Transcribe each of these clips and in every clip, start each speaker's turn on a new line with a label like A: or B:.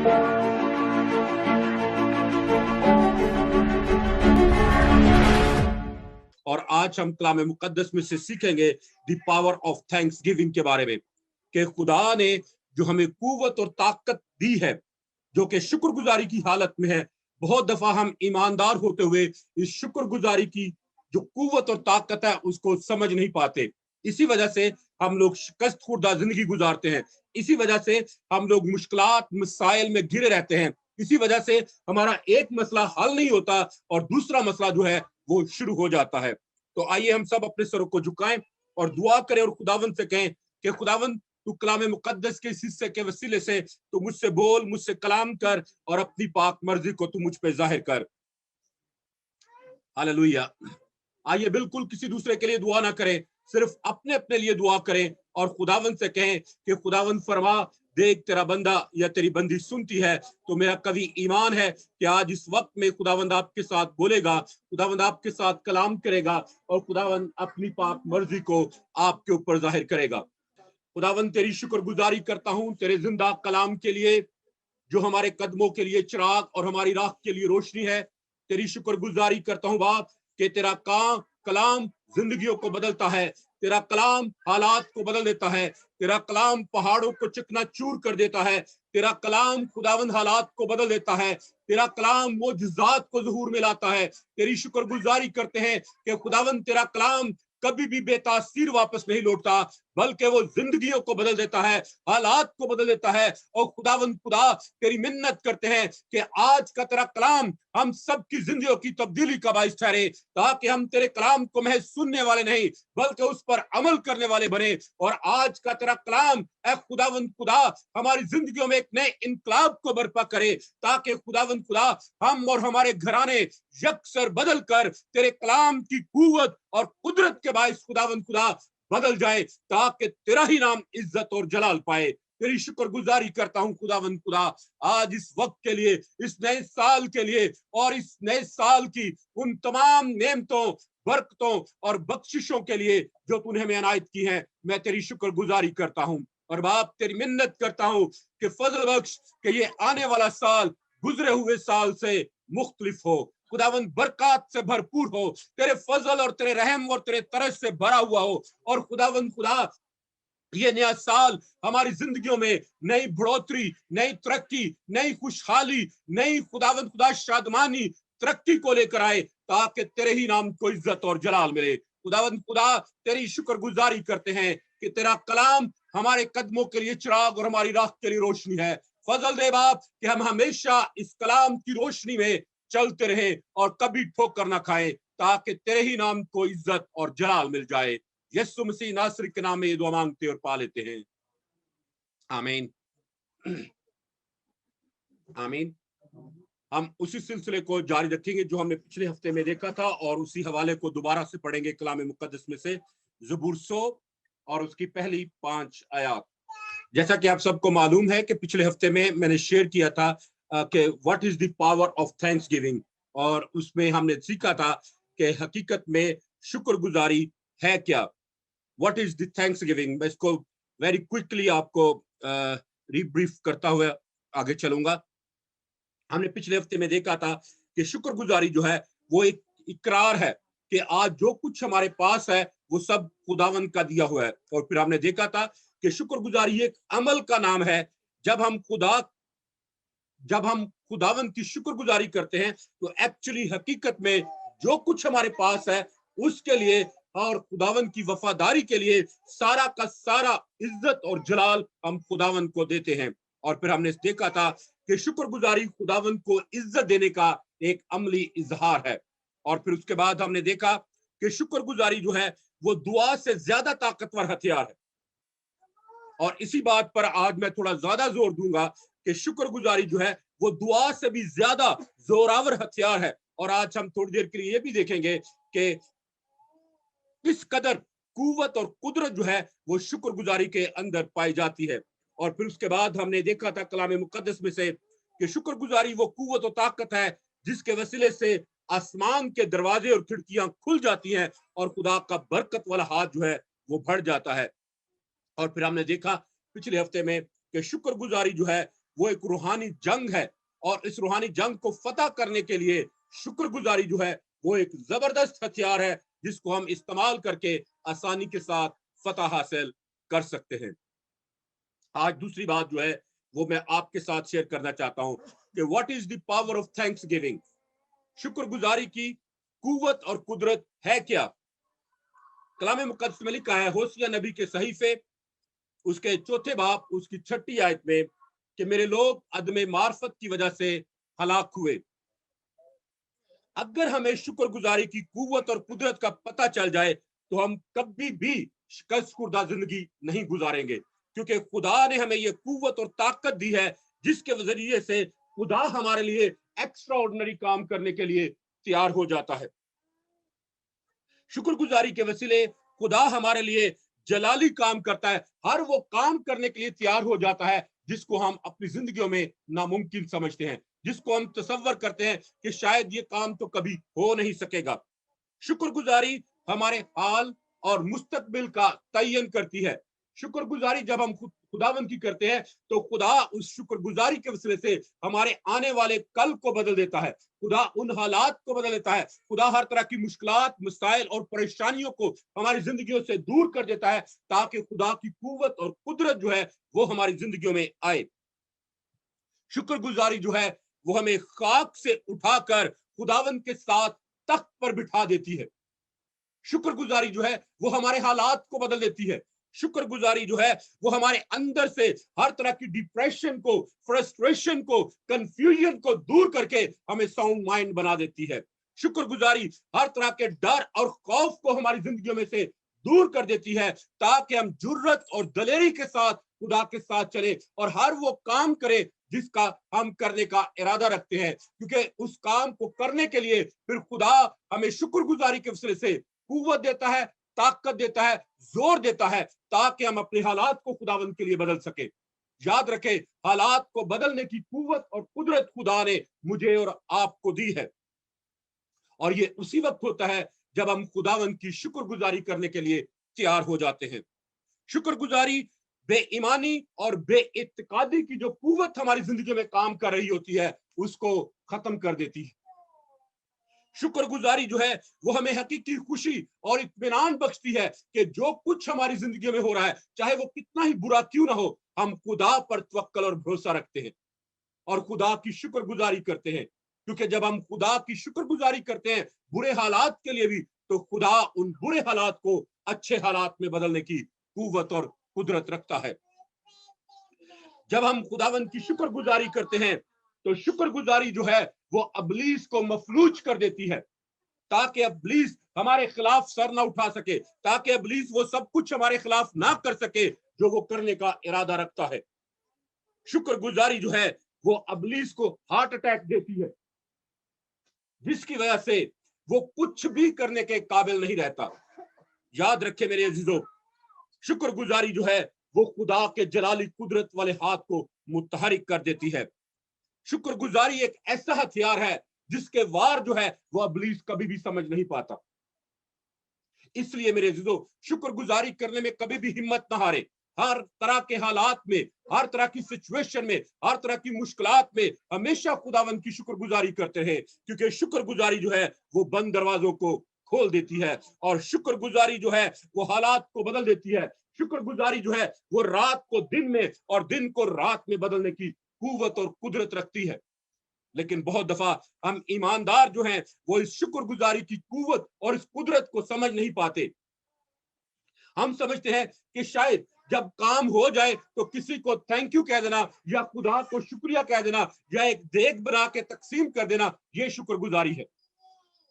A: और आज हम कलाम मुकद्दस में से सीखेंगे the power of thanks giving के बारे में, कि खुदा ने जो हमें कुव्वत और ताकत दी है, जो कि शुक्रगुजारी की हालत में है। बहुत दफा हम ईमानदार होते हुए इस शुक्रगुजारी की जो कुव्वत और ताकत है उसको समझ नहीं पाते। इसी वजह से हम लोग शिकस्त खुर्दा जिंदगी गुजारते हैं। इसी वजह से हम लोग मुश्किलात मसाइल में घिरे रहते हैं। इसी वजह से हमारा एक मसला हल नहीं होता और दूसरा मसला जो है वो शुरू हो जाता है। तो आइए हम सब अपने सरों को झुकाएं और दुआ करें और खुदावंद से कहें कि खुदावंद, तू कलाम मुकद्दस के इस हिस्से के वसीले से तू मुझसे बोल, मुझसे कलाम कर और अपनी पाक मर्जी को तू मुझ पे जाहिर कर। हालेलुया। आइए बिल्कुल किसी दूसरे के लिए दुआ ना करें, सिर्फ अपने अपने लिए दुआ करें और खुदावंद से कहें कि खुदावंद फरमा, देख तेरा बंदा या तेरी बंदी सुनती है, तो मेरा कभी ईमान है कि आज इस वक्त में खुदावंद आपके साथ बोलेगा, खुदावंद आपके साथ कलाम करेगा और खुदावंद अपनी पाक मर्जी को आपके ऊपर जाहिर करेगा। खुदावंद तेरी शुक्रगुजारी करता हूं तेरे जिंदा कलाम के लिए, जो हमारे कदमों के लिए चिराग और हमारी राह के लिए रोशनी है। तेरी शुक्रगुजारी करता हूं बाप कि तेरा कलाम जिंदगियों को बदलता है, तेरा कलाम हालात को बदल देता है, तेरा कलाम पहाड़ों को चकनाचूर कर देता है, तेरा कलाम खुदावंद हालात को बदल देता है, तेरा कलाम मोजज़ात को ज़हूर में लाता है। तेरी शुक्रगुजारी करते हैं कि खुदावंद तेरा कलाम कभी भी बेतासीर वापस नहीं लौटता, बल्कि वो जिंदगियों को बदल देता है, हालात को बदल देता है। और खुदावंद खुदा तेरी मिन्नत करते हैं कि आज का तेरा कलाम हम सब की जिंदगियों की तब्दीली का बाइस ठहरे, ताकि हम तेरे कलाम को महज सुनने वाले नहीं बल्कि उस पर अमल करने वाले बने। और आज का तेरा कलाम ऐ खुदावंद खुदा हमारी जिंदगियों में एक नए इनकलाब को बर्पा करे, ताकि खुदावंद खुदा हम और हमारे घराने यकसर बदल कर तेरे कलाम की कुव्वत और कुदरत के बाइस खुदावंद खुदा बदल जाए, ताकि तेरा ही नाम इज्जत और जलाल पाए। तेरी शुक्रगुजारी करता हूं खुदावंद खुदा आज इस वक्त के लिए, इस नए साल के लिए और इस नए साल की उन तमाम नेमतों, बरकतों और बख्शिशों के लिए जो तूने हमें अनायत की है। मैं तेरी शुक्रगुजारी करता हूं और बाप तेरी मिन्नत करता हूं कि फजल बख्श कि ये आने वाला साल गुजरे हुए साल से मुख्तलिफ हो, खुदावंद बरकत से भरपूर हो, तेरे फजल और तेरे रहम और तेरे तरस से भरा हुआ हो। और खुदावंद खुदा ये नया साल हमारी जिंदगियों में नई बढ़ोतरी, नई तरक्की, नई खुशहाली, नई खुदावंद खुदा शादमानी तरक्की को लेकर आए, ताकि तेरे ही नाम को इज्जत और जलाल मिले। खुदावंद खुदा तेरी शुक्रगुजारी करते हैं कि तेरा कलाम हमारे कदमों के लिए चिराग और हमारी राह के लिए रोशनी है। फजल दे बाप कि हम हमेशा इस कलाम की रोशनी में चलते रहें और कभी ठोकर ना खाएं, ताकि तेरे ही नाम को इज्जत और जलाल मिल जाए। यीशु मसीह नासरी के नाम में ये दुआ मांगते और पा लेते हैं, आमीन आमीन। हम उसी सिलसिले को जारी रखेंगे जो हमने पिछले हफ्ते में देखा था और उसी हवाले को दोबारा से पढ़ेंगे कलाम मुकद्दस में से ज़बूर 100 और उसकी पहली 5 आयत। जैसा कि आप सबको मालूम है कि पिछले हफ्ते में मैंने शेयर किया था कि what is the power of thanks giving, और उसमें हमने सीखा था कि हकीकत में शुक्रगुजारी है क्या, what is the thanks giving. मैं इसको वेरी क्विकली आपको रीब्रीफ करता हुआ आगे चलूंगा। हमने पिछले हफ्ते में देखा था कि शुक्रगुजारी जो है वो एक इकरार है कि आज जो कुछ हमारे पास है वो सब खुदावंद का दिया हुआ है। और फिर हमने देखा था कि शुक्रगुजारी एक अमल का नाम है। जब हम खुदावंद की शुक्रगुजारी करते हैं तो एक्चुअली हकीकत में जो कुछ हमारे पास है उसके लिए और खुदावंद की वफादारी के लिए सारा का सारा इज्जत और जलाल हम खुदावंद को देते हैं। और फिर हमने देखा था कि शुक्रगुजारी खुदावंद को इज्जत देने का एक अमली इजहार है। और फिर उसके बाद हमने देखा कि शुक्रगुजारी जो है वो दुआ से ज्यादा ताकतवर हथियार है। और इसी बात पर आज मैं थोड़ा ज्यादा जोर दूंगा कि शुक्रगुजारी जो है वो दुआ से भी ज्यादा जोरावर हथियार है। और आज हम थोड़ी देर के लिए ये भी देखेंगे कि किस कदर कुव्वत और कुदरत जो है वो शुक्रगुजारी के अंदर पाई जाती है। और फिर उसके बाद हमने देखा था कलाम मुकद्दस में से कि शुक्रगुजारी वो कुव्वत और ताकत है जिसके वसीले से आसमान के दरवाजे और खिड़कियां खुल जाती हैं और खुदा का बरकत वाला हाथ जो है वो बढ़ जाता है। और फिर हमने देखा पिछले हफ्ते में कि शुक्रगुजारी जो है وہ ایک روحانی جنگ ہے، اور اس روحانی جنگ کو فتح کرنے کے لیے شکر گزاری جو ہے وہ ایک زبردست ہتھیار ہے جس کو ہم استعمال کر کے آسانی کے ساتھ فتح حاصل کر سکتے ہیں۔ آج دوسری بات جو ہے وہ میں آپ کے ساتھ شیئر کرنا چاہتا ہوں کہ what is the power of thanks giving, شکر گزاری کی قوت اور قدرت ہے کیا؟ کلام مقدس میں لکھا ہے ہوسیہ نبی کے صحیفے اس کے 4 باب اس کی 6 آیت میں کہ میرے لوگ عدم معرفت کی وجہ سے ہلاک ہوئے۔ اگر ہمیں شکر گزاری کی قوت اور قدرت کا پتہ چل جائے تو ہم کبھی بھی شکست خوردہ زندگی نہیں گزاریں گے، کیونکہ خدا نے ہمیں یہ قوت اور طاقت دی ہے جس کے ذریعے سے خدا ہمارے لیے ایکسٹرا آرڈنری کام کرنے کے لیے تیار ہو جاتا ہے۔ شکر گزاری کے وسیلے خدا ہمارے لیے جلالی کام کرتا ہے، ہر وہ کام کرنے کے لیے تیار ہو جاتا ہے جس کو ہم اپنی زندگیوں میں ناممکن سمجھتے ہیں، جس کو ہم تصور کرتے ہیں کہ شاید یہ کام تو کبھی ہو نہیں سکے گا۔ شکر گزاری ہمارے حال اور مستقبل کا تعین کرتی ہے۔ شکر گزاری جب ہم خداوند کی کرتے ہیں تو خدا اس شکر گزاری کے وسیلے سے ہمارے آنے والے کل کو بدل دیتا ہے، خدا ان حالات کو بدل دیتا ہے، خدا ہر طرح کی مشکلات، مسائل اور پریشانیوں کو ہماری زندگیوں سے دور کر دیتا ہے تاکہ خدا کی قوت اور قدرت جو ہے وہ ہماری زندگیوں میں آئے۔ شکر گزاری جو ہے وہ ہمیں خاک سے اٹھا کر خداوند کے ساتھ تخت پر بٹھا دیتی ہے۔ شکر گزاری جو ہے وہ ہمارے حالات کو بدل دیتی ہے۔ شکر گزاری جو ہے وہ ہمارے اندر سے ہر طرح کی ڈپریشن کو، فرسٹریشن کو، کنفیوژن کو دور کر کے ہمیں ساؤنڈ مائنڈ بنا دیتی ہے۔ شکر گزاری ہر طرح کے ڈر اور خوف کو ہماری زندگیوں میں سے دور کر دیتی ہے تاکہ ہم جرت اور دلیری کے ساتھ خدا کے ساتھ چلے اور ہر وہ کام کرے جس کا ہم کرنے کا ارادہ رکھتے ہیں، کیونکہ اس کام کو کرنے کے لیے پھر خدا ہمیں شکر گزاری کے وسیلے سے قوت دیتا ہے، طاقت دیتا ہے، زور دیتا ہے تاکہ ہم اپنے حالات کو خداوند کے لیے بدل سکیں۔ یاد رکھیں، حالات کو بدلنے کی قوت اور قدرت خدا نے مجھے اور آپ کو دی ہے، اور یہ اسی وقت ہوتا ہے جب ہم خداوند کی شکر گزاری کرنے کے لیے تیار ہو جاتے ہیں۔ شکر گزاری بے ایمانی اور بے اعتقادی کی جو قوت ہماری زندگی میں کام کر رہی ہوتی ہے اس کو ختم کر دیتی ہے۔ شکر گزاری جو ہے وہ ہمیں حقیقی خوشی اور اطمینان بخشتی ہے کہ جو کچھ ہماری زندگی میں ہو رہا ہے چاہے وہ کتنا ہی برا کیوں نہ ہو، ہم خدا پر توکل اور بھروسہ رکھتے ہیں اور خدا کی شکر گزاری کرتے ہیں، کیونکہ جب ہم خدا کی شکر گزاری کرتے ہیں برے حالات کے لیے بھی تو خدا ان برے حالات کو اچھے حالات میں بدلنے کی قوت اور قدرت رکھتا ہے۔ جب ہم خداوند کی شکر گزاری کرتے ہیں تو شکر گزاری جو ہے وہ ابلیس کو مفلوج کر دیتی ہے تاکہ ابلیس ہمارے خلاف سر نہ اٹھا سکے، تاکہ ابلیس وہ سب کچھ ہمارے خلاف نہ کر سکے جو وہ کرنے کا ارادہ رکھتا ہے۔ شکر گزاری جو ہے وہ ابلیس کو ہارٹ اٹیک دیتی ہے جس کی وجہ سے وہ کچھ بھی کرنے کے قابل نہیں رہتا۔ یاد رکھے میرے عزیزو، شکر گزاری جو ہے وہ خدا کے جلالی قدرت والے ہاتھ کو متحرک کر دیتی ہے۔ شکر گزاری ایک ایسا ہتھیار ہے جس کے وار جو ہے وہ ابلیس کبھی بھی سمجھ نہیں پاتا۔ اس لیے میرے عزیزو، شکر گزاری کرنے میں کبھی بھی ہمت نہ ہارے۔ ہر طرح کے حالات میں، ہر طرح کی سچویشن میں، ہر طرح کی مشکلات میں ہمیشہ خداوند کی شکر گزاری کرتے ہیں، کیونکہ شکر گزاری جو ہے وہ بند دروازوں کو کھول دیتی ہے، اور شکر گزاری جو ہے وہ حالات کو بدل دیتی ہے۔ شکر گزاری جو ہے وہ رات کو دن میں اور دن کو رات میں بدلنے کی قوت اور قدرت رکھتی ہے۔ لیکن بہت دفعہ ہم ایماندار جو ہیں وہ اس شکر گزاری کی قوت اور اس قدرت کو سمجھ نہیں پاتے۔ ہم سمجھتے ہیں کہ شاید جب کام ہو جائے تو کسی کو تھینک یو کہہ دینا یا خدا کو شکریہ کہہ دینا یا ایک دیگ بنا کے تقسیم کر دینا یہ شکر گزاری ہے۔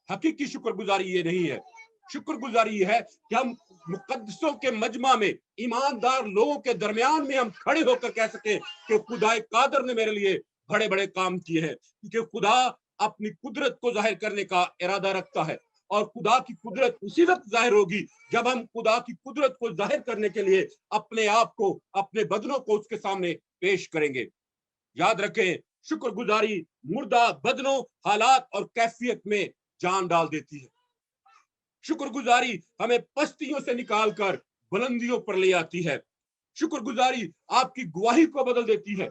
A: حقیقی شکر گزاری یہ نہیں ہے۔ شکر گزاری یہ ہے کہ ہم مقدسوں کے مجمع میں، ایماندار لوگوں کے درمیان میں ہم کھڑے ہو کر کہہ سکیں کہ خدا قادر نے میرے لیے بڑے بڑے کام کیے ہیں، کیونکہ خدا اپنی قدرت کو ظاہر کرنے کا ارادہ رکھتا ہے، اور خدا کی قدرت اسی وقت ظاہر ہوگی جب ہم خدا کی قدرت کو ظاہر کرنے کے لیے اپنے آپ کو، اپنے بدنوں کو اس کے سامنے پیش کریں گے۔ یاد رکھیں، شکر گزاری مردہ بدنوں، حالات اور کیفیت میں جان ڈال دیتی ہے۔ شکر گزاری ہمیں پستیوں سے نکال کر بلندیوں پر لے آتی ہے۔ شکر گزاری آپ کی گواہی کو بدل دیتی ہے۔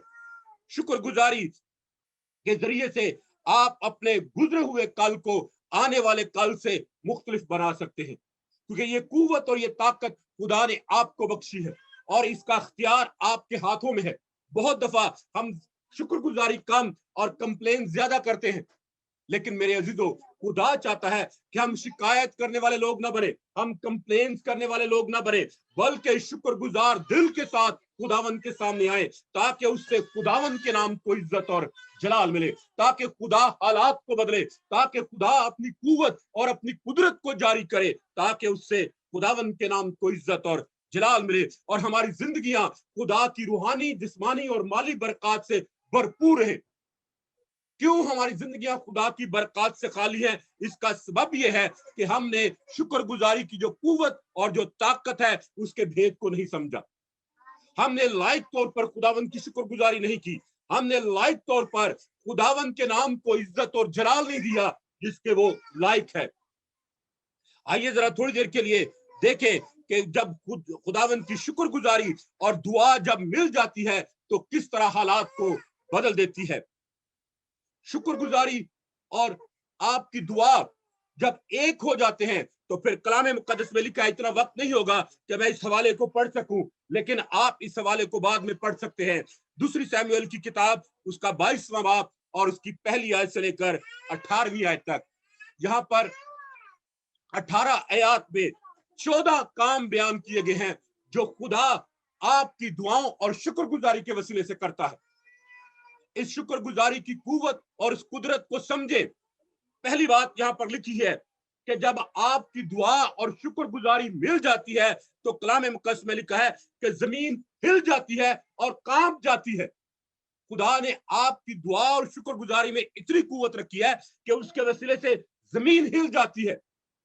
A: शुक्रगुजारी के जरिए से आप अपने गुजरे हुए कल को आने वाले कल से मुख्तलिफ बना सकते हैं, क्योंकि ये कुव्वत और ये ताकत खुदा ने आपको बख्शी है और इसका इख्तियार आपके हाथों में है। बहुत दफा हम शुक्रगुजारी कम और कंप्लेन ज्यादा करते हैं, लेकिन मेरे अजीजों, खुदा चाहता है कि हम शिकायत करने वाले लोग ना बने, हम कंप्लेन करने वाले लोग ना बने, बल्कि शुक्रगुजार दिल के साथ खुदावन के सामने आए, ताकि उससे खुदावन के नाम को इज्जत और जलाल मिले, ताकि खुदा हालात को बदले, ताकि खुदा अपनी कुव्वत और अपनी कुदरत को जारी करे, ताकि उससे खुदावन के नाम को इज्जत और जलाल मिले और हमारी जिंदगियां खुदा की रूहानी, जिस्मानी और माली बरकत से भरपूर रहे। क्यों हमारी जिंदगियां खुदा की बरकत से खाली हैं? इसका सबब यह है कि हमने शुक्रगुजारी की जो कुव्वत और जो ताकत है उसके भेद को नहीं समझा। हमने लायक तौर पर खुदावन की शुक्रगुजारी नहीं की, हमने लायक तौर पर खुदावन के नाम को इज्जत और जलाल नहीं दिया जिसके वो लायक है। आइए जरा थोड़ी देर के लिए देखें कि जब खुदावन की शुक्रगुजारी और दुआ जब मिल जाती है तो किस तरह हालात को बदल देती है। शुक्रगुजारी और आपकी दुआ जब एक हो जाते हैं तो फिर कलाम मुकद्दस में लिखा है, इतना वक्त नहीं होगा कि मैं इस हवाले को पढ़ सकूं, लेकिन आप इस हवाले को बाद में पढ़ सकते हैं। दूसरी सैमुएल की किताब उसका 22वां बाब और उसकी पहली आयत से लेकर 18वीं आयत तक। यहाँ पर 18 आयत में 14 काम बयान किए गए हैं जो खुदा आपकी दुआओं और शुक्रगुजारी के वसीले से करता है। इस शुक्रगुजारी की कुव्वत और इस कुदरत को समझे। पहली बात यहां पर लिखी है कि जब आपकी दुआ और शुक्रगुजारी मिल जाती है तो कलाम मुकद्दस में लिखा है कि जमीन हिल जाती है और कांप जाती है। खुदा ने आपकी दुआ और शुक्रगुजारी में इतनी कुव्वत रखी है कि उसके वसीले से जमीन हिल जाती है,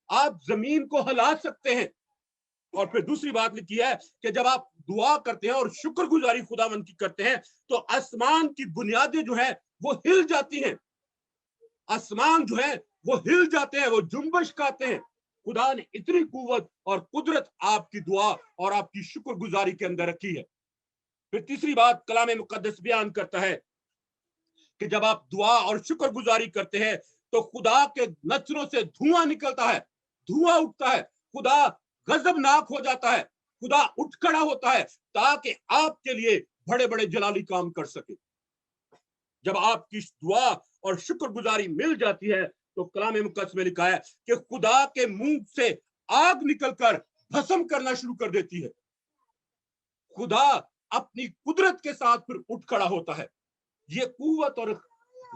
A: आप जमीन को हिला सकते हैं। और फिर दूसरी बात लिखी है कि जब आप दुआ करते हैं और शुक्रगुजारी खुदावंद की करते हैं तो आसमान की बुनियादें जो है वो हिल जाती हैं, आसमान जो है वो हिल जाते हैं, वो जुम्बश खाते हैं। खुदा ने इतनी कुव्वत और कुदरत आपकी दुआ और आपकी शुक्रगुजारी के अंदर रखी है। फिर तीसरी बात कलाम मुकद्दस बयान करता है कि जब आप दुआ और शुक्रगुजारी करते हैं तो खुदा के नचरों से धुआं निकलता है, धुआं उठता है, खुदा गजबनाक हो जाता है, खुदा उठ खड़ा होता है ताकि आपके लिए बड़े बड़े जलाली काम कर सके। जब आपकी दुआ और शुक्रगुजारी मिल जाती है तो कलाम मुकद्दस में लिखा है कि खुदा के मुंह से आग निकलकर भस्म करना शुरू कर देती है। खुदा अपनी कुदरत के साथ फिर उठ खड़ा होता है। ये कुव्वत और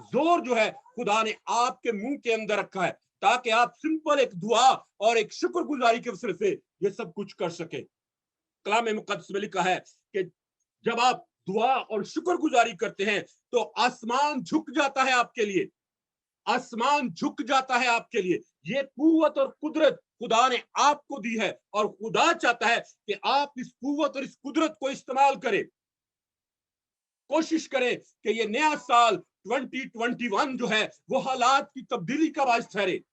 A: जोर जो है खुदा ने आपके मुंह के अंदर रखा है ताकि आप सिंपल एक दुआ और एक शुक्रगुजारी के वसीले से ये सब कुछ कर सके। कलाम मुकद्दस में लिखा है कि जब आप दुआ और शुक्रगुजारी करते हैं तो आसमान झुक जाता है आपके लिए, आसमान झुक जाता है आपके लिए। ये कुव्वत और कुदरत खुदा ने आपको दी है और खुदा चाहता है कि आप इस कुव्वत और इस कुदरत को इस्तेमाल करें। कोशिश करें कि ये नया साल 2021 जो है वो हालात की तब्दीली का बाइस ठहरे,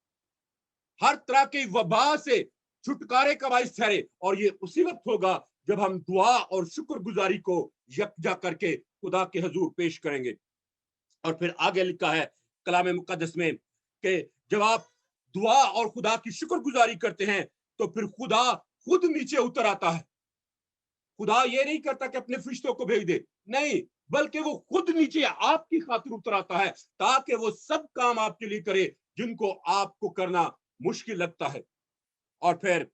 A: हर तरह की वबा से छुटकारे का बाइस ठहरे, और ये उसी वक्त होगा जब हम दुआ और शुक्रगुजारी को यकजा करके खुदा के हजूर पेश करेंगे। और फिर आगे लिखा है कलाम मुकद्दस में कि जब आप दुआ और खुदा की शुक्रगुजारी करते हैं तो फिर खुदा खुद नीचे उतर आता है। खुदा ये नहीं करता कि अपने फरिश्तों को भेज दे, नहीं, बल्कि वो खुद नीचे आपकी खातिर उतर आता है ताकि वो सब काम आपके लिए करे जिनको आपको करना मुश्किल लगता है। और फिर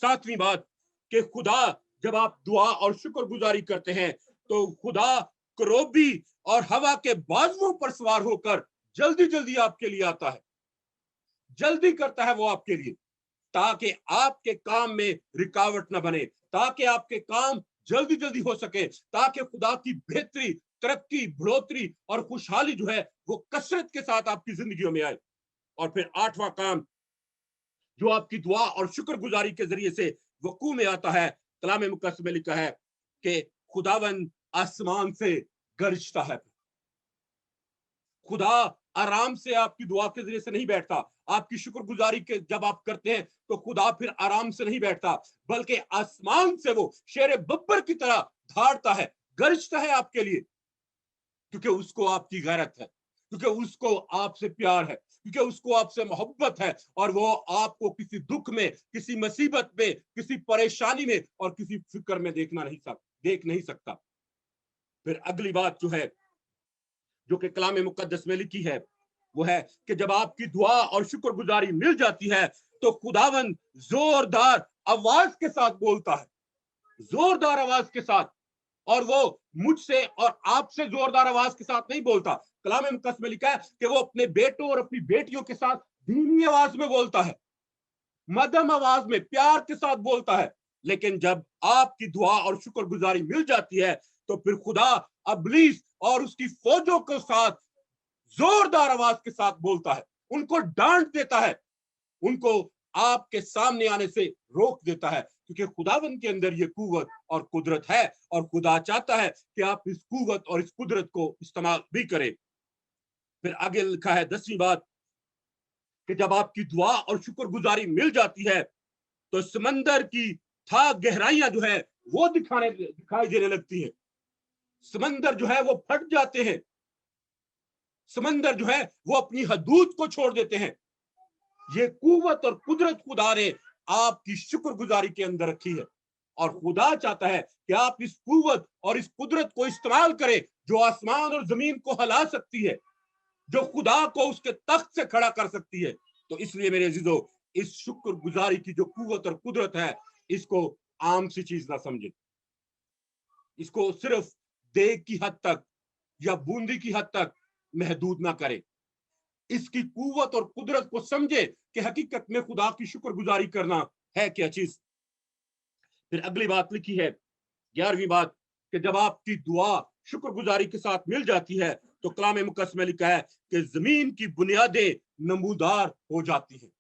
A: सातवीं बात कि खुदा जब आप दुआ और शुक्रगुजारी करते हैं तो खुदा करोबी और हवा के बाजुओं पर सवार होकर जल्दी जल्दी आपके लिए आता है, जल्दी करता है वो आपके लिए, ताकि आपके काम में रुकावट न बने, ताकि आपके काम जल्दी जल्दी हो सके, ताकि खुदा की बेहतरी, तरक्की, बढ़ोतरी और खुशहाली जो है वो कसरत के साथ आपकी जिंदगियों में आए। और फिर आठवां काम जो आपकी दुआ और शुक्रगुजारी के जरिए से वकू में आता है, कलाम मुकद्दस में लिखा है कि खुदावन आसमान से गरजता है। खुदा आराम से आपकी दुआ के जरिए से नहीं बैठता, आपकी शुक्रगुजारी के जब आप करते हैं तो खुदा फिर आराम से नहीं बैठता, बल्कि आसमान से वो शेर बब्बर की तरह धाड़ता है, गरजता है आपके लिए। क्योंकि उसको आपकी गैरत है, क्योंकि उसको आपसे प्यार है, क्योंकि उसको आपसे मोहब्बत है, और वो आपको किसी दुख में, किसी मुसीबत में, किसी परेशानी में और किसी फिक्र में देख नहीं सकता। फिर अगली बात जो है, जो कि कलाम मुकद्दस में लिखी है, वो है कि जब आपकी दुआ और शुक्रगुजारी मिल जाती है तो खुदावन जोरदार आवाज के साथ बोलता है, जोरदार आवाज के साथ। और वो मुझसे और आपसे जोरदार आवाज के साथ नहीं बोलता। कलाम मुकद्दस में लिखा है कि वो अपने बेटों और अपनी बेटियों के साथ धीमी आवाज में बोलता है, मध्यम आवाज में, प्यार के साथ बोलता है। लेकिन जब आपकी दुआ और शुक्रगुजारी मिल जाती है तो फिर खुदा अबलीस और उसकी फौजों के साथ जोरदार आवाज के साथ बोलता है, उनको डांट देता है, उनको आपके सामने आने से रोक देता है, क्योंकि खुदावंद के अंदर ये कुव्वत और कुदरत है, और खुदा चाहता है कि आप इस कुव्वत और इस कुदरत को इस्तेमाल भी करें। फिर आगे लिखा है 10वीं बात कि जब आपकी दुआ और शुक्रगुजारी मिल जाती है तो समंदर की था गहराइयां जो है वो दिखाई देने लगती है। समंदर जो है वो फट जाते हैं, समंदर जो है वो अपनी हदूद को छोड़ देते हैं। ये कुव्वत और कुदरत खुदा ने आपकी शुक्रगुजारी के अंदर रखी है, और खुदा चाहता है कि आप इस कुव्वत और इस कुदरत को इस्तेमाल करें जो आसमान और जमीन को हिला सकती है, जो खुदा को उसके तख्त से खड़ा कर सकती है। तो इसलिए मेरे अजीजों, इस शुक्रगुजारी की जो कुव्वत और कुदरत है, इसको आम सी चीज ना समझे, इसको सिर्फ देग की हद तक या बूंदी की हद तक महदूद ना करे। इसकी कुव्वत और कुदरत को समझे कि हकीकत में खुदा की शुक्रगुजारी करना है क्या चीज। फिर अगली बात लिखी है, 11वीं बात, कि जब आपकी दुआ शुक्रगुजारी के साथ मिल जाती है तो कलाम मुकद्दस में लिखा है कि जमीन की बुनियादें नमूदार हो जाती हैं,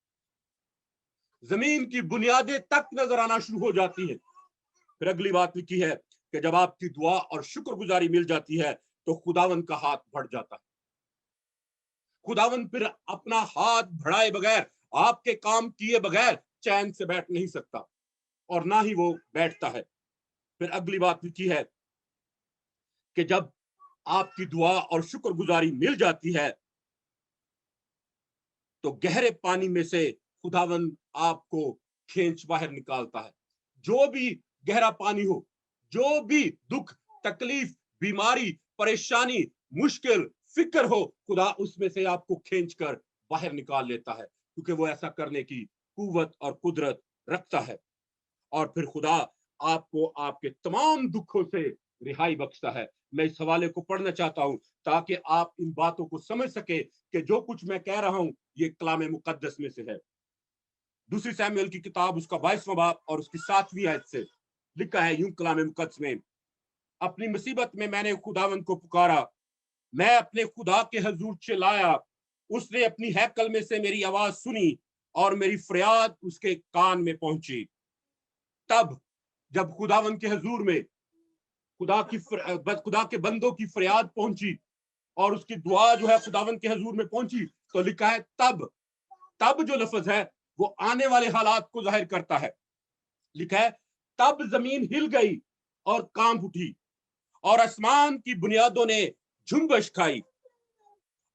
A: जमीन की बुनियादें तक नजर आना शुरू हो जाती है। फिर अगली बात लिखी है कि जब आपकी दुआ और शुक्रगुजारी मिल जाती है तो खुदावन का हाथ बढ़ जाता है। खुदावन फिर अपना हाथ बढ़ाए बगैर, आपके काम किए बगैर चैन से बैठ नहीं सकता, और ना ही वो बैठता है। फिर अगली बात लिखी है कि जब आपकी दुआ और शुक्रगुजारी मिल जाती है तो गहरे पानी में से खुदावन आपको खींच बाहर निकालता है। जो भी गहरा पानी हो, जो भी दुख, तकलीफ, बीमारी, परेशानी, मुश्किल, फिक्र हो, खुदा उसमें से आपको खींच कर बाहर निकाल लेता है, क्योंकि वो ऐसा करने की कुव्वत और कुदरत रखता है। और फिर खुदा आपको आपके तमाम दुखों से रिहाई बख्शता है। मैं इस हवाले को पढ़ना चाहता हूं ताकि आप इन बातों को समझ सके कि जो कुछ मैं कह रहा हूं ये कलाम मुकद्दस में से है। दूसरी सैमुएल की किताब उसका 22वां बाब और उसकी 7वीं आयत से लिखा है यूं कलाम मुकद्दस में, अपनी मुसीबत में मैंने खुदावंद को पुकारा, मैं अपने खुदा के हजूर चिल्लाया, उसने अपनी हैकल में से मेरी आवाज सुनी और मेरी फरियाद उसके कान में पहुंची। तब जब खुदावंद के हजूर में खुदा के बंदों की फरियाद पहुंची और उसकी दुआ जो है खुदावंद के हजूर में पहुंची, तो लिखा है तब जो लफ्ज है वो आने वाले हालात को जाहिर करता है। लिखा है तब जमीन हिल गई और कांप उठी और आसमान की बुनियादों ने झुंबश खाई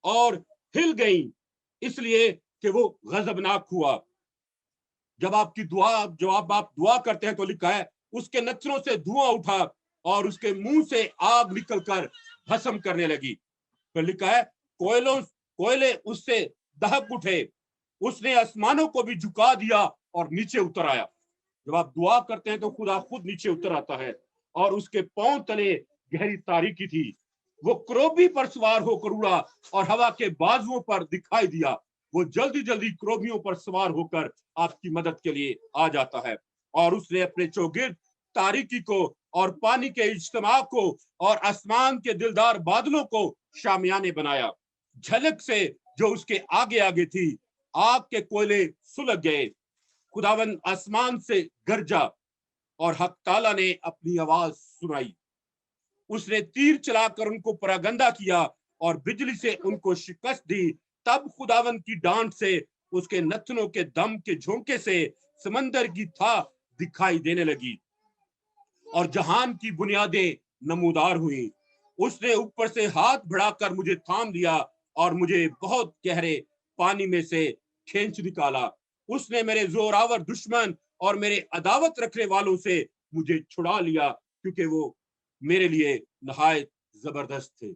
A: और हिल गई, इसलिए कि वो गजबनाक हुआ। जब आप दुआ करते हैं तो लिखा है उसके नथनों से धुआं उठा और उसके मुंह से आग निकलकर भस्म करने लगी। फिर लिखा है कोयले उससे दहक उठे, उसने आसमानों को भी झुका दिया और नीचे उतर आया। जब आप दुआ करते हैं तो खुदा खुद नीचे उतर आता है, और उसके पांव तले गहरी तारीकी थी, वो क्रोबी पर सवार होकर उड़ा और हवा के बाजुओं पर दिखाई दिया। वो जल्दी जल्दी क्रोबियों पर सवार होकर आपकी मदद के लिए आ जाता है, और उसने अपने चौगिर्द तारीकी को और पानी के इज्तिमा को और आसमान के दिलदार बादलों को शामियाने बनाया। झलक से जो उसके आगे आगे थी, आग के कोयले सुलग गए। खुदावन आसमान से गरजा और हक ताला ने अपनी आवाज सुनाई। उसने तीर चलाकर उनको परागंदा किया और बिजली से उनको शिकस्त दी। तब खुदावन की डांट से उसके नथनों के दम के झोंके से समंदर की था दिखाई देने लगी और जहान की बुनियादें नमूदार हुई। اس نے اوپر سے ہاتھ بڑھا کر مجھے تھام لیا اور مجھے بہت گہرے پانی میں سے کھینچ نکالا. اس نے میرے زوراور دشمن اور میرے عداوت رکھنے والوں سے مجھے چھڑا لیا, کیونکہ وہ میرے لیے نہایت زبردست تھے.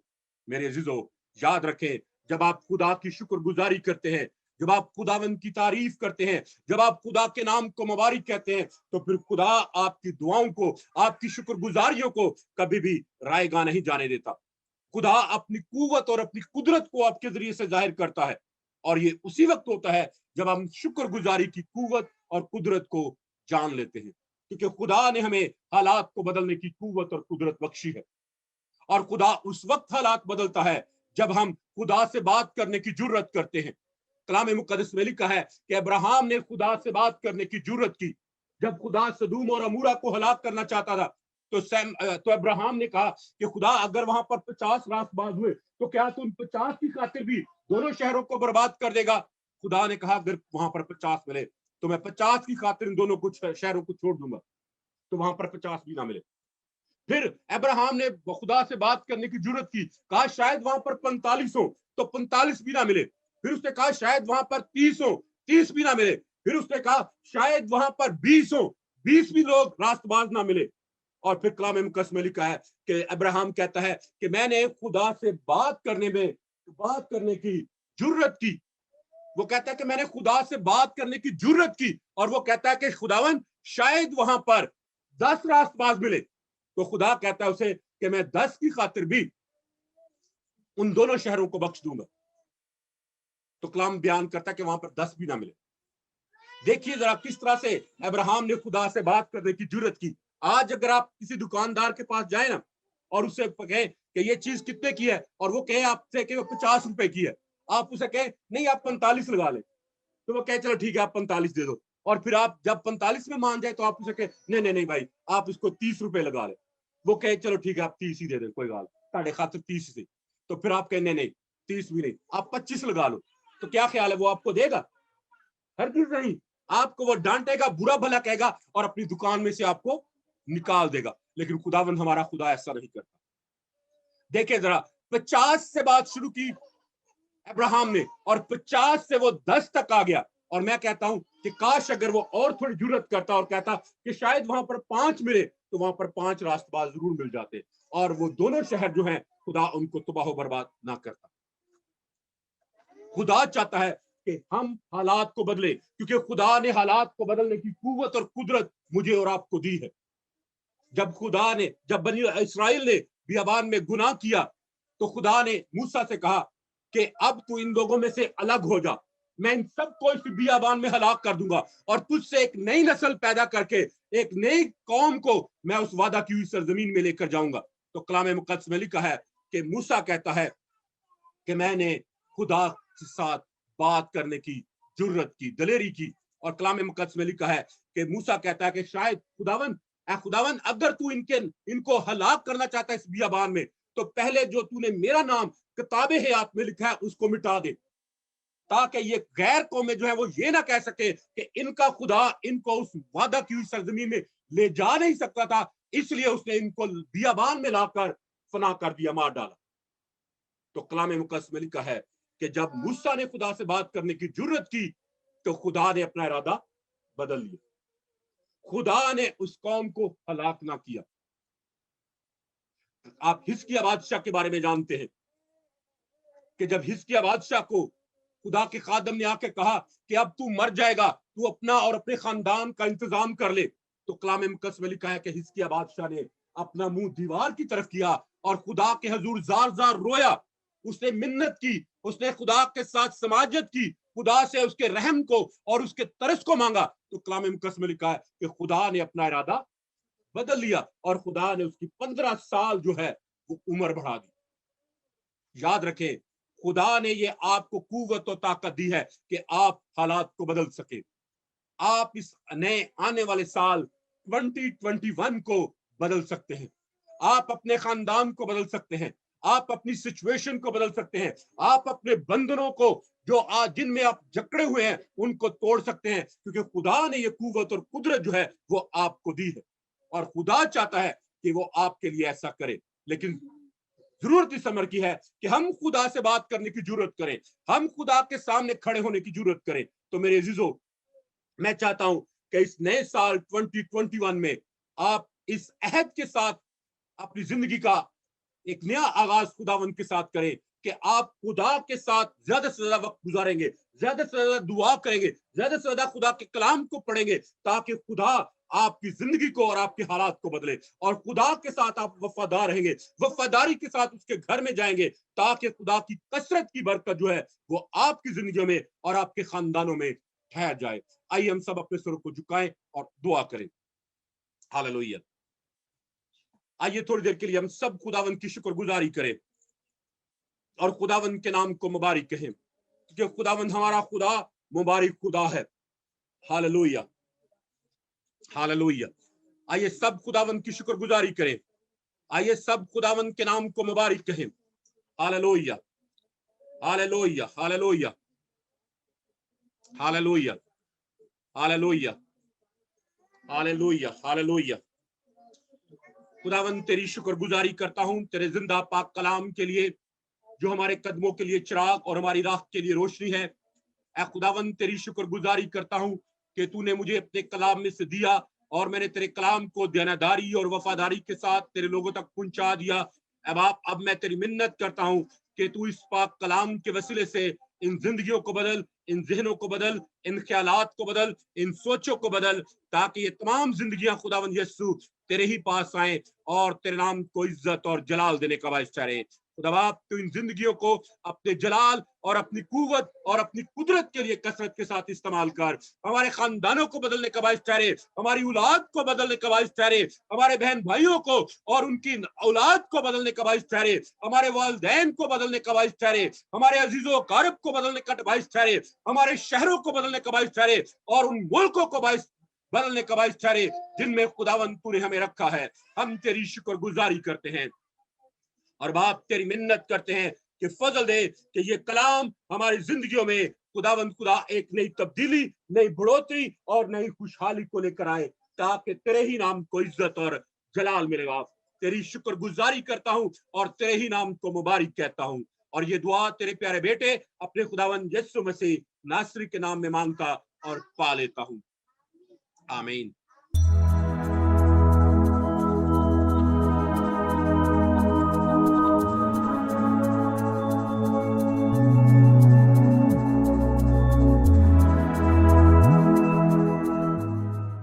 A: میرے عزیزو, یاد رکھیں, جب آپ خدا کی شکر گزاری کرتے ہیں, جب آپ خداوند کی تعریف کرتے ہیں, جب آپ خدا کے نام کو مبارک کہتے ہیں, تو پھر خدا آپ کی دعاؤں کو, آپ کی شکر گزاریوں کو کبھی بھی رائے گاہ نہیں جانے دیتا. خدا اپنی قوت اور اپنی قدرت کو آپ کے ذریعے سے ظاہر کرتا ہے, اور یہ اسی وقت ہوتا ہے جب ہم شکر گزاری کی قوت اور قدرت کو جان لیتے ہیں, کیونکہ خدا نے ہمیں حالات کو بدلنے کی قوت اور قدرت بخشی ہے. اور خدا اس وقت حالات بدلتا ہے جب ہم خدا سے بات کرنے کی جرت کرتے ہیں. کلام مقدس میں لکھا ہے کہ ابراہیم نے خدا سے بات کرنے کی جرت کی. جب خدا سدوم اور امورا کو ہلاک کرنا چاہتا تھا, تو ابراہیم نے کہا کہ خدا, اگر وہاں پر 50 راست باز ہوئے تو کیا تم 50 کی خاطر بھی دونوں شہروں کو برباد کر دے گا؟ خدا نے کہا اگر وہاں پر 50 ملے تو میں 50 کی خاطر ان دونوں شہروں کو چھوڑ دوں گا. تو وہاں پر 50 بھی نہ ملے. پھر ابراہیم نے خدا سے بات کرنے کی جرت کی, کہا شاید وہاں پر 45 ہو تو 45 بھی نہ ملے. پھر اس نے کہا شاید وہاں پر 30 ہو, 30 بھی نہ ملے. پھر اس نے کہا شاید وہاں پر 20 ہو, 20 بھی لوگ راست باز نہ ملے. اور پھر کلام مقدس میں لکھا ہے کہ ابراہیم کہتا ہے کہ میں نے خدا سے بات کرنے کی جرت کی. وہ کہتا ہے کہ میں نے خدا سے بات کرنے کی جرت کی, اور وہ کہتا ہے کہ خداوند شاید وہاں پر 10 راست باز ملے. تو خدا کہتا ہے اسے کہ میں 10 کی خاطر بھی ان دونوں شہروں کو بخش دوں گا. تو کلام بیان کرتا ہے کہ وہاں پر 10 بھی نہ ملے. دیکھیے ذرا کس طرح سے ابراہیم نے خدا سے بات کرنے کی جرت کی. آج اگر آپ کسی دکاندار کے پاس جائیں نا اور اسے کہیں کہ یہ چیز کتنے کی ہے, اور وہ کہے آپ سے کہ وہ 50 روپے کی ہے, آپ اسے کہیں نہیں آپ 45 لگا لیں, تو وہ کہے چلو ٹھیک ہے آپ 45 دے دو. اور پھر آپ جب 45 میں مان جائے تو آپ اسے کہیں نہیں بھائی آپ اس کو 30 روپے لگا لیں. وہ کہے چلو ٹھیک ہے آپ 30 ہی دے دیں, کوئی گال تاڑے خاطر 30 سے. تو پھر آپ کہیں نہیں 30 بھی نہیں, آپ 25 لگا لو. تو کیا خیال ہے وہ آپ کو دے گا؟ ہرگز نہیں. آپ کو وہ ڈانٹے گا, برا بھلا کہے گا, اور اپنی دکان میں سے آپ کو نکال دے گا. لیکن خداوند ہمارا خدا ایسا نہیں کرتا. دیکھیں ذرا, 50 سے بات شروع کی ابراہیم نے, اور 50 سے وہ 10 تک آ گیا. اور میں کہتا ہوں کہ کاش اگر وہ اور تھوڑی جرت کرتا اور کہتا کہ شاید وہاں پر 5 ملے, تو وہاں پر 5 راست باز ضرور مل جاتے, اور وہ دونوں شہر جو ہیں خدا ان کو تباہ و برباد نہ کرتا. خدا چاہتا ہے کہ ہم حالات کو بدلے, کیونکہ خدا نے حالات کو بدلنے کی قوت اور قدرت مجھے اور آپ کو دی ہے. جب بنی اسرائیل نے بیابان میں گناہ کیا, تو خدا نے موسیٰ سے کہا کہ اب تو ان لوگوں میں سے الگ ہو جا, میں ان سب کو اس بیابان میں ہلاک کر دوں گا, اور تجھ سے ایک نئی نسل پیدا کر کے ایک نئی قوم کو میں اس وعدہ کی ہوئی سرزمین میں لے کر جاؤں گا. تو کلام مقدس میں لکھا ہے کہ موسیٰ کہتا ہے کہ میں نے خدا کے ساتھ بات کرنے کی جرت کی, دلیری کی. اور کلام مقدس میں لکھا ہے کہ موسیٰ کہتا ہے کہ شاید خداوند اگر تو ان کو ہلاک کرنا چاہتا ہے اس بیابان میں, تو پہلے جو تو نے میرا نام کتاب حیات میں لکھا ہے اس کو مٹا دے, تاکہ یہ غیر قومیں جو ہے وہ یہ نہ کہہ سکے کہ ان کا خدا ان کو اس وعدہ کی ہوئی سرزمین میں لے جا نہیں سکتا تھا, اس لیے اس نے ان کو بیابان میں لا کر فنا کر دیا, مار ڈالا. تو کلام مقدس میں لکھا ہے کہ جب موسیٰ نے خدا سے بات کرنے کی جرت کی, تو خدا نے اپنا ارادہ بدل لیا. خدا نے اس قوم کو ہلاک نہ کیا. آپ حزقیہ بادشاہ کے بارے میں جانتے ہیں کہ جب حزقیہ بادشاہ کو خدا کے خادم نے آ کے کہا کہ اب تو مر جائے گا, تو اپنا اور اپنے خاندان کا انتظام کر لے, تو کلام مقدس میں لکھا ہے کہ حزقیہ بادشاہ نے اپنا منہ دیوار کی طرف کیا اور خدا کے حضور زار زار رویا. اس نے منت کی, اس نے خدا کے ساتھ سماجت کی, خدا سے اس کے رحم کو اور اس کے ترس کو مانگا. تو کلام مقدس میں لکھا ہے کہ خدا نے اپنا ارادہ بدل لیا, اور خدا نے اس کی 15 سال جو ہے وہ عمر بڑھا دی. یاد رکھیں, خدا نے یہ آپ کو قوت و طاقت دی ہے کہ آپ حالات کو بدل سکیں. آپ اس نئے آنے والے سال 2021 کو بدل سکتے ہیں. آپ اپنے خاندان کو بدل سکتے ہیں, آپ اپنی سچویشن کو بدل سکتے ہیں, آپ اپنے بندھنوں کو جو جن میں آپ جکڑے ہوئے ہیں ان کو توڑ سکتے ہیں, کیونکہ خدا نے یہ قوت اور قدرت جو ہے وہ آپ کو دی ہے, اور خدا چاہتا ہے کہ وہ آپ کے لیے ایسا کرے. لیکن जरूरत इस अमर की है कि हम खुदा से बात करने की जरूरत करें, हम खुदा के सामने खड़े होने की जरूरत करें। तो मेरे अजीजों, मैं चाहता हूं कि इस नए साल 2021 में आप इस अहद के साथ अपनी जिंदगी का एक नया आगाज खुदावंद के साथ करें कि आप खुदा के साथ ज्यादा से ज्यादा वक्त गुजारेंगे, ज्यादा से ज्यादा दुआ करेंगे, ज्यादा से ज्यादा खुदा के कलाम को पढ़ेंगे, ताकि खुदा आपकी जिंदगी को और आपके हालात को बदले। और खुदा के साथ आप वफादार रहेंगे, वफादारी के साथ उसके घर में जाएंगे, ताकि खुदा की कसरत की बरकत जो है वो आपकी जिंदगी में और आपके खानदानों में ठहर जाए। आइए हम सब अपने सरों को झुकाएं और दुआ करें। हालेलुया। आइए थोड़ी देर के लिए हम सब खुदावंद की शुक्रगुजारी करें और खुदावंद के नाम को मुबारक कहें, क्योंकि खुदावंद हमारा खुदा मुबारक खुदा है। Hallelujah, hallelujah. आइए सब खुदावंद की शुक्रगुजारी करें, आइए सब खुदावंद के नाम को मुबारक कहें। Hallelujah, hallelujah, hallelujah, hallelujah, hallelujah, hallelujah, hallelujah. खुदावंद तेरी शुक्रगुजारी करता हूं तेरे जिंदा पाक कलाम के लिए, जो हमारे कदमों के लिए चिराग और हमारी राह के लिए रोशनी है। ऐ खुदावंद तेरी शुक्रगुजारी करता हूं कि तूने मुझे अपने कलाम में से दिया और मैंने तेरे कलाम को देनादारी और वफादारी के साथ तेरे लोगों तक पहुंचा दिया। ऐ बाप, अब मैं तेरी मिन्नत करता हूं कि तू इस पाक कलाम के वसीले से इन जिंदगियों को बदल, इन जहनों को बदल, इन ख्यालात को बदल, इन सोचों को बदल, ताकि ये तमाम जिंदगियां खुदावंद यीशु तेरे ही पास आए और तेरे नाम को इज्जत और जलाल देने का बायस ठहरे। खुदा बाप, तू इन जिंदगियों को अपने जलाल और अपनी कुव्वत और अपनी कुदरत के लिए कसरत के साथ इस्तेमाल कर। हमारे खानदानों को बदलने का बायस ठहरे, हमारी औलाद को बदलने का बायस ठहरे, हमारे बहन भाइयों को और उनकी औलाद को बदलने का बायस ठहरे, हमारे वालिदैन को बदलने का बायस ठहरे, हमारे अजीजों कारब को बदलने का बायस ठहरे, हमारे शहरों को बदलने का बायस ठहरे और उन मुल्कों को बायस बदलने का बायस ठहरे जिनमें खुदावंद तूने हमें रखा है। हम तेरी शुक्रगुजारी करते हैं और बाप तेरी मिन्नत करते हैं कि फजल दे कि ये कलाम हमारी जिंदगियों में खुदावंद खुदा एक नई तब्दीली, नई बढ़ोतरी और नई खुशहाली को लेकर आए, ताकि तेरे ही नाम को इज्जत और जलाल मिले। बाप तेरी शुक्रगुजारी करता हूं और तेरे ही नाम को मुबारक कहता हूं, और ये दुआ तेरे प्यारे बेटे अपने खुदावंद यीशु मसीह नासरी के नाम में मांगता और पा लेता हूं। आमीन।